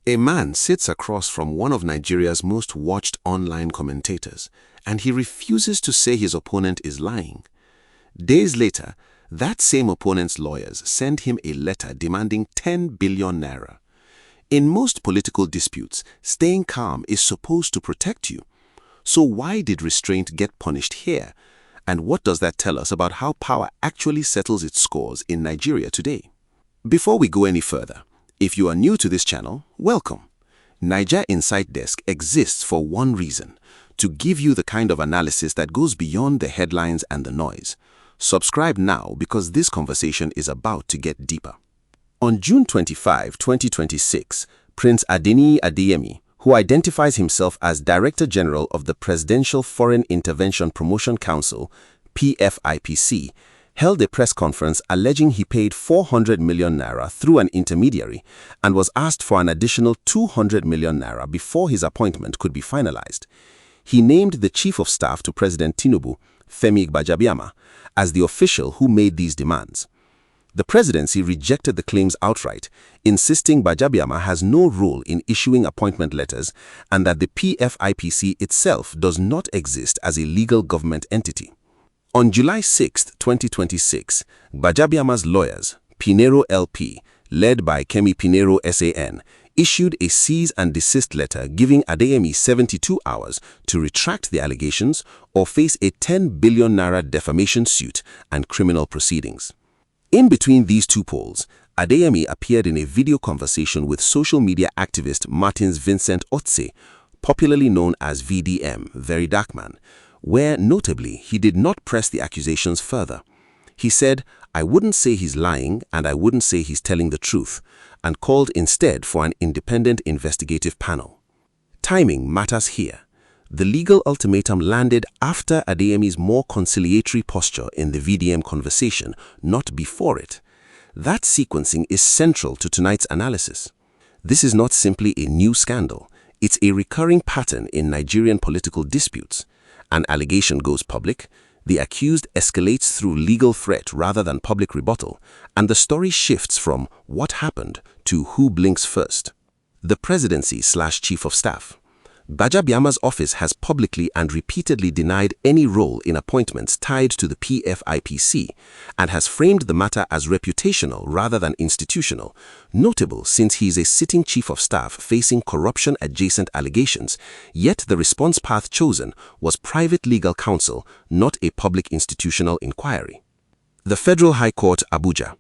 A man sits across from one of Nigeria's most watched online commentators, and he refuses to say his opponent is lying. Days later, that same opponent's lawyers send him a letter demanding 10 billion naira. In most political disputes, staying calm is supposed to protect you. So why did restraint get punished here? And what does that tell us about how power actually settles its scores in Nigeria today? Before we go any further, if you are new to this channel, welcome. Naija Insight Desk exists for one reason: to give you the kind of analysis that goes beyond the headlines and the noise. Subscribe now because this conversation is about to get deeper. On June 25, 2026, Prince Adeyemi, who identifies himself as Director General of the Presidential Foreign Intervention Promotion Council, PFIPC, held a press conference alleging he paid 400 million naira through an intermediary and was asked for an additional 200 million naira before his appointment could be finalized. He named the Chief of Staff to President Tinubu, Gbajabiamila, as the official who made these demands. The presidency rejected the claims outright, insisting Gbajabiamila has no role in issuing appointment letters and that the PFIPC itself does not exist as a legal government entity. On July 6, 2026, Gbajabiamila's lawyers, Pinero LP, led by Kemi Pinero SAN, issued a cease and desist letter giving Adeyemi 72 hours to retract the allegations or face a 10 billion naira defamation suit and criminal proceedings. In between these two polls, Adeyemi appeared in a video conversation with social media activist Martins Vincent Otse, popularly known as VDM, Very Dark Man, where, notably, he did not press the accusations further. He said, "I wouldn't say he's lying and I wouldn't say he's telling the truth," and called instead for an independent investigative panel. Timing matters here. The legal ultimatum landed after Adeyemi's more conciliatory posture in the VDM conversation, not before it. That sequencing is central to tonight's analysis. This is not simply a new scandal. It's a recurring pattern in Nigerian political disputes. An allegation goes public, the accused escalates through legal threat rather than public rebuttal, and the story shifts from what happened to who blinks first. The Presidency/Chief of Staff. Gbajabiamila's office has publicly and repeatedly denied any role in appointments tied to the PFIPC and has framed the matter as reputational rather than institutional, notable since he is a sitting Chief of Staff facing corruption-adjacent allegations, yet the response path chosen was private legal counsel, not a public institutional inquiry. The Federal High Court, Abuja.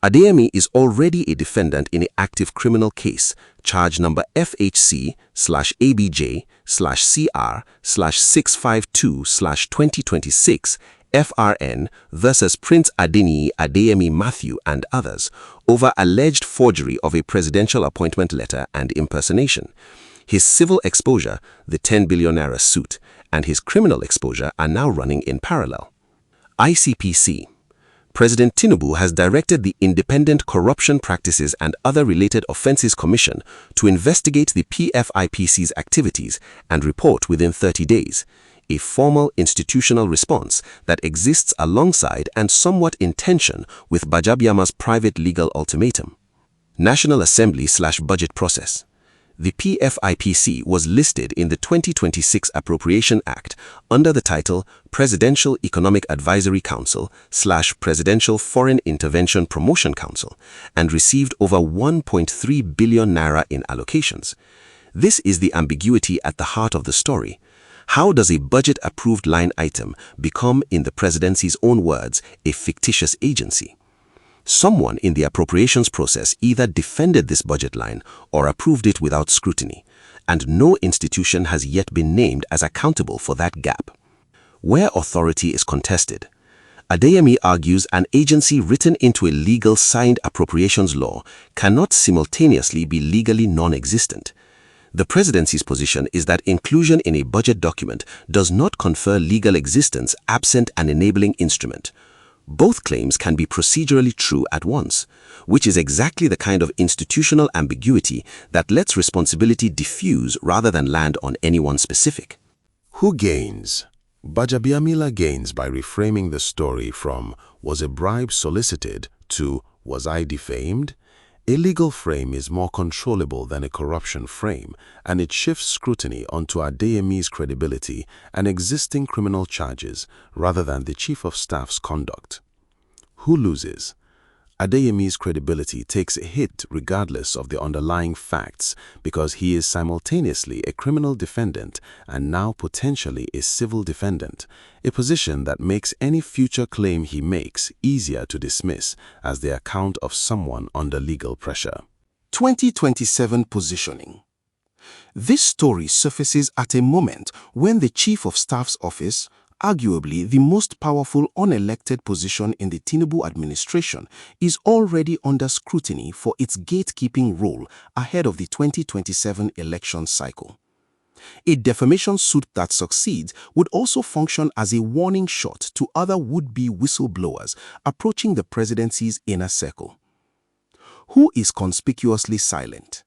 Adeyemi is already a defendant in an active criminal case, charge number FHC/ABJ/CR/652/2026 FRN versus Prince Adeyemi Matthew and others, over alleged forgery of a presidential appointment letter and impersonation. His civil exposure, the 10 billion naira suit, and his criminal exposure are now running in parallel. ICPC. President Tinubu has directed the Independent Corruption Practices and Other Related Offences Commission to investigate the PFIPC's activities and report within 30 days, a formal institutional response that exists alongside and somewhat in tension with Gbajabiamila's private legal ultimatum. National Assembly/Budget Process. The PFIPC was listed in the 2026 Appropriation Act under the title Presidential Economic Advisory Council/Presidential Foreign Intervention Promotion Council and received over 1.3 billion naira in allocations. This is the ambiguity at the heart of the story. How does a budget-approved line item become, in the presidency's own words, a fictitious agency? Someone in the appropriations process either defended this budget line or approved it without scrutiny, and no institution has yet been named as accountable for that gap. Where authority is contested, Adeyemi argues an agency written into a legal signed appropriations law cannot simultaneously be legally non-existent. The presidency's position is that inclusion in a budget document does not confer legal existence absent an enabling instrument. Both claims can be procedurally true at once, which is exactly the kind of institutional ambiguity that lets responsibility diffuse rather than land on anyone specific. Who gains? Gbajabiamila gains by reframing the story from "was a bribe solicited" to "was I defamed?" A legal frame is more controllable than a corruption frame, and it shifts scrutiny onto Adeyemi's credibility and existing criminal charges rather than the Chief of Staff's conduct. Who loses? Adeyemi's credibility takes a hit regardless of the underlying facts because he is simultaneously a criminal defendant and now potentially a civil defendant, a position that makes any future claim he makes easier to dismiss as the account of someone under legal pressure. 2027 positioning. This story surfaces at a moment when the Chief of Staff's office, arguably the most powerful unelected position in the Tinubu administration, is already under scrutiny for its gatekeeping role ahead of the 2027 election cycle. A defamation suit that succeeds would also function as a warning shot to other would-be whistleblowers approaching the presidency's inner circle. Who is conspicuously silent?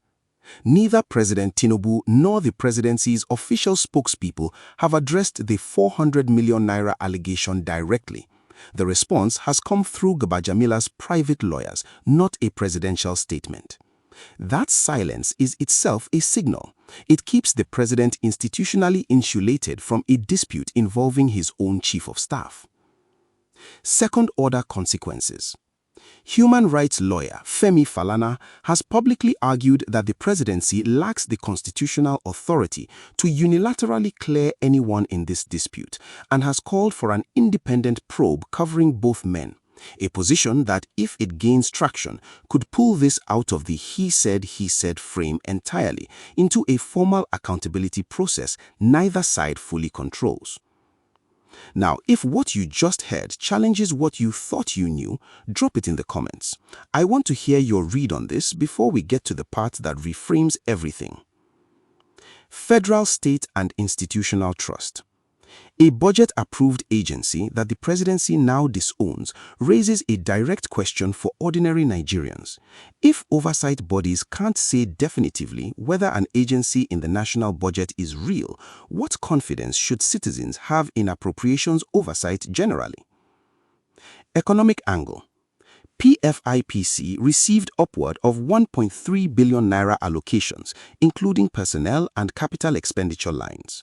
Neither President Tinubu nor the presidency's official spokespeople have addressed the 400 million naira allegation directly. The response has come through Gbajabiamila's private lawyers, not a presidential statement. That silence is itself a signal. It keeps the president institutionally insulated from a dispute involving his own chief of staff. Second-order consequences. Human rights lawyer Femi Falana has publicly argued that the presidency lacks the constitutional authority to unilaterally clear anyone in this dispute and has called for an independent probe covering both men, a position that, if it gains traction, could pull this out of the he said frame entirely into a formal accountability process neither side fully controls. Now, if what you just heard challenges what you thought you knew, drop it in the comments. I want to hear your read on this before we get to the part that reframes everything. Federal, state, and institutional trust. A budget-approved agency that the presidency now disowns raises a direct question for ordinary Nigerians. If oversight bodies can't say definitively whether an agency in the national budget is real, what confidence should citizens have in appropriations oversight generally? Economic angle. PFIPC received upward of 1.3 billion naira allocations, including personnel and capital expenditure lines.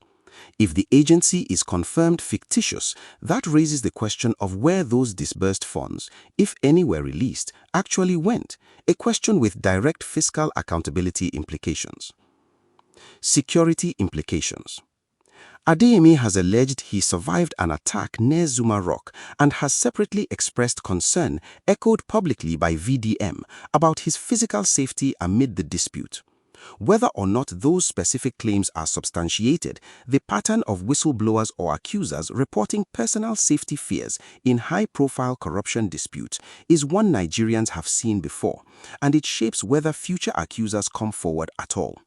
If the agency is confirmed fictitious, that raises the question of where those disbursed funds, if any were released, actually went, a question with direct fiscal accountability implications. Security implications. Adeyemi has alleged he survived an attack near Zuma Rock and has separately expressed concern, echoed publicly by VDM, about his physical safety amid the dispute. Whether or not those specific claims are substantiated, the pattern of whistleblowers or accusers reporting personal safety fears in high-profile corruption disputes is one Nigerians have seen before, and it shapes whether future accusers come forward at all.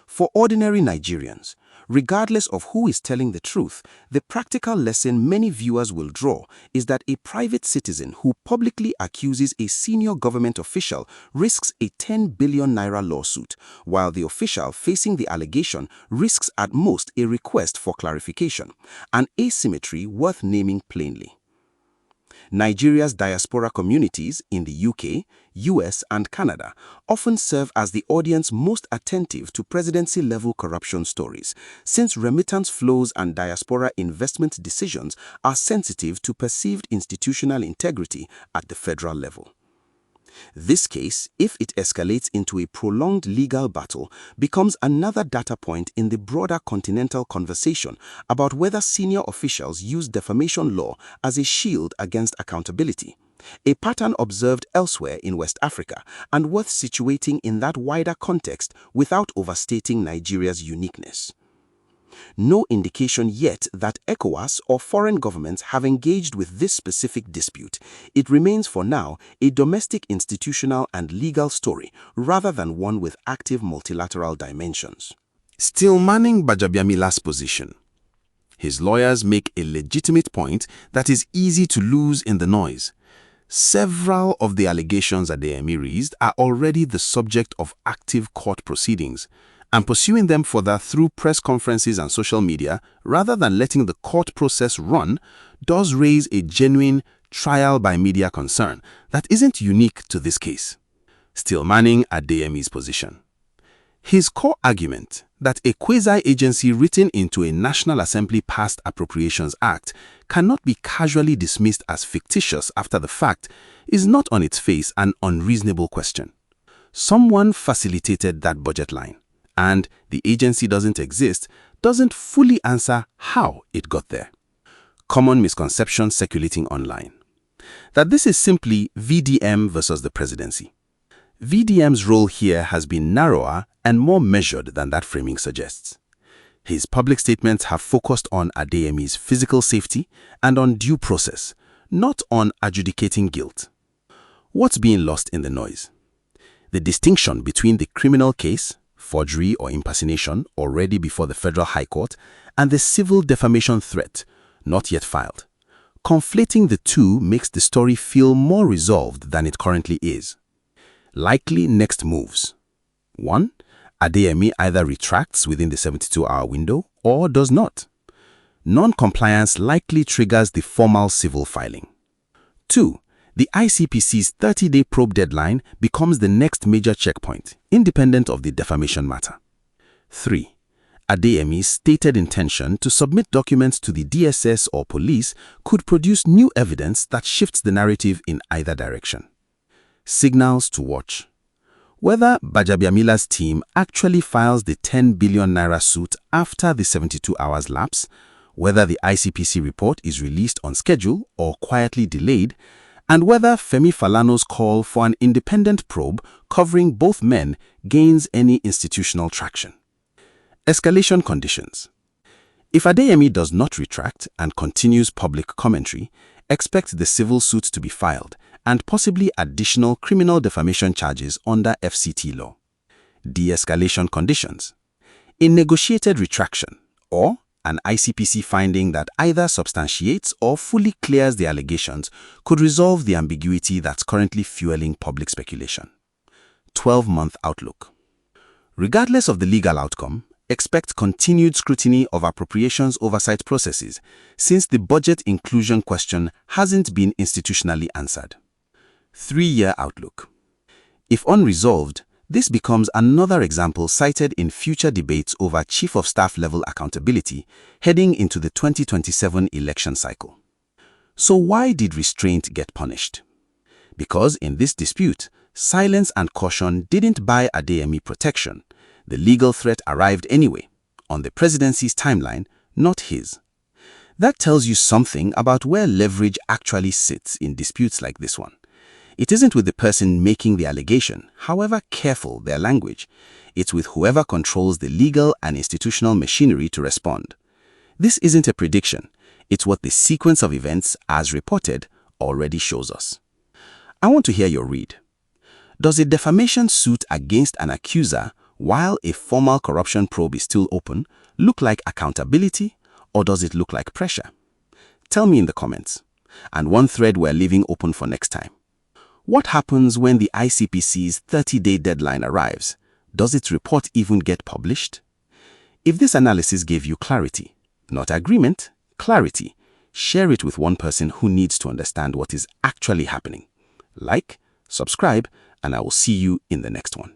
For ordinary Nigerians, regardless of who is telling the truth, the practical lesson many viewers will draw is that a private citizen who publicly accuses a senior government official risks a 10 billion naira lawsuit, while the official facing the allegation risks at most a request for clarification, an asymmetry worth naming plainly. Nigeria's diaspora communities in the UK, US, and Canada often serve as the audience most attentive to presidency-level corruption stories, since remittance flows and diaspora investment decisions are sensitive to perceived institutional integrity at the federal level. This case, if it escalates into a prolonged legal battle, becomes another data point in the broader continental conversation about whether senior officials use defamation law as a shield against accountability, a pattern observed elsewhere in West Africa and worth situating in that wider context without overstating Nigeria's uniqueness. No indication yet that ECOWAS or foreign governments have engaged with this specific dispute. It remains for now a domestic institutional and legal story rather than one with active multilateral dimensions. Still manning Gbajabiamila's position. His lawyers make a legitimate point that is easy to lose in the noise. Several of the allegations Adeyemi raised are already the subject of active court proceedings, and pursuing them further through press conferences and social media, rather than letting the court process run, does raise a genuine trial-by-media concern that isn't unique to this case. stillmanning Adeyemi's position. His core argument that a quasi-agency written into a National Assembly passed Appropriations Act cannot be casually dismissed as fictitious after the fact is not on its face an unreasonable question. Someone facilitated that budget line, and the agency doesn't exist doesn't fully answer how it got there. Common misconceptions circulating online. That this is simply VDM versus the presidency. VDM's role here has been narrower and more measured than that framing suggests. His public statements have focused on Adeyemi's physical safety and on due process, not on adjudicating guilt. What's being lost in the noise? The distinction between the criminal case, forgery or impersonation already before the Federal High Court, and the civil defamation threat, not yet filed. Conflating the two makes the story feel more resolved than it currently is. Likely next moves. 1. Adeyemi either retracts within the 72-hour window or does not. Non-compliance likely triggers the formal civil filing. 2. The ICPC's 30-day probe deadline becomes the next major checkpoint, independent of the defamation matter. 3. Adeyemi's stated intention to submit documents to the DSS or police could produce new evidence that shifts the narrative in either direction. Signals to watch. Whether Gbajabiamila's team actually files the 10 billion naira suit after the 72 hours lapse, whether the ICPC report is released on schedule or quietly delayed, and whether Femi Falana's call for an independent probe covering both men gains any institutional traction. Escalation conditions. If Adeyemi does not retract and continues public commentary, expect the civil suit to be filed and possibly additional criminal defamation charges under FCT law. De-escalation conditions. A negotiated retraction or an ICPC finding that either substantiates or fully clears the allegations could resolve the ambiguity that's currently fueling public speculation. 12-month outlook. Regardless of the legal outcome, expect continued scrutiny of appropriations oversight processes since the budget inclusion question hasn't been institutionally answered. 3-year outlook. If unresolved, this becomes another example cited in future debates over Chief of Staff level accountability heading into the 2027 election cycle. So why did restraint get punished? Because in this dispute, silence and caution didn't buy Adeyemi protection. The legal threat arrived anyway, on the presidency's timeline, not his. That tells you something about where leverage actually sits in disputes like this one. It isn't with the person making the allegation, however careful their language. It's with whoever controls the legal and institutional machinery to respond. This isn't a prediction. It's what the sequence of events, as reported, already shows us. I want to hear your read. Does a defamation suit against an accuser, while a formal corruption probe is still open, look like accountability, or does it look like pressure? Tell me in the comments. And one thread we're leaving open for next time. What happens when the ICPC's 30-day deadline arrives? Does its report even get published? If this analysis gave you clarity, not agreement, clarity, share it with one person who needs to understand what is actually happening. Like, subscribe, and I will see you in the next one.